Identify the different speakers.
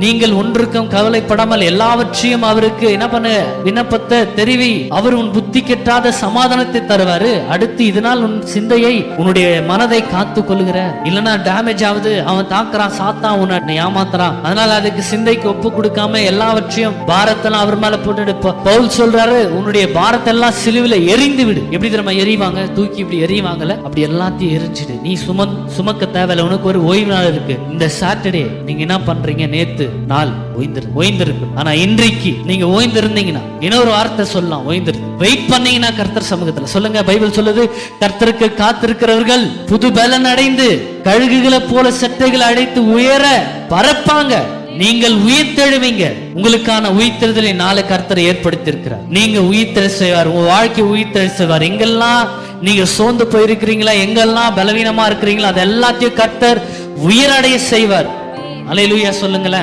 Speaker 1: நீங்கள் ஒன்றுக்கும் கவலைப்படாமல் எல்லாவற்றையும் அவருக்கு என்ன பண்ண, விண்ணப்பத்தை தெரிவி, அவர் உன் புத்தி கெட்டாத சமாதானத்தை தருவாரு. அடுத்து இதனால் உன் சிந்தையை, உன்னுடைய மனதை காத்து கொள்ளுகிற, இல்லைன்னா டேமேஜ் ஆகுது, அவன் தாக்குறான், சாத்தான் உன்னை ஏமாத்துறான், அதனால அதுக்கு சிந்தைக்கு ஒப்பு கொடுக்காம எல்லாவற்றையும் பாரத்தெல்லாம் அவர் மேல போட்டு பவுல் சொல்றாரு, உன்னுடைய பாரத்தெல்லாம் சிலுவில எரிந்து விடு. எப்படி தெரியுமா எரிவாங்க, தூக்கி இப்படி எரிவாங்கல்ல, அப்படி எல்லாத்தையும் எரிஞ்சிடு. நீ சுமக்க தேவையில்ல, உனக்கு ஒரு ஓய்வு நாள் இருக்கு. இந்த சாட்டர்டே நீங்க என்ன பண்றீங்க, நேத்து நாள் ஓய்ந்திருக்கு. ஆனா இன்றைக்கு நீங்க ஓய்ந்திருந்தீங்கன்னா, இன்னொரு வார்த்தை சொல்லலாம், வெயிட் பண்ணீங்கன்னா கர்த்தர் சமூகத்துல சொல்லுங்க. பைபிள் சொல்லுது, கர்த்தருக்கு காத்திருக்கிறவர்கள் புது பலன் அடைந்து கழுகுகளை போல சட்டைகளை அடைத்து உயர பறப்பாங்க. நீங்கள் உயிர்த்தெழுவீங்க. உங்களுக்கான உயிர்த்தெழுதலை நாளை கர்த்தர் ஏற்படுத்தி இருக்கிறார். நீங்க உயிர்த்தெழ செய்வார், உங்க வாழ்க்கை உயிர்த்தெழ செய்வார். எங்கெல்லாம் நீங்க சோர்ந்து போயிருக்கிறீங்களா, எங்கெல்லாம் பலவீனமா இருக்கிறீங்களா, அது எல்லாத்தையும் கர்த்தர் உயிரடைய செய்வார். அல்லேலூயா சொல்லுங்களேன்.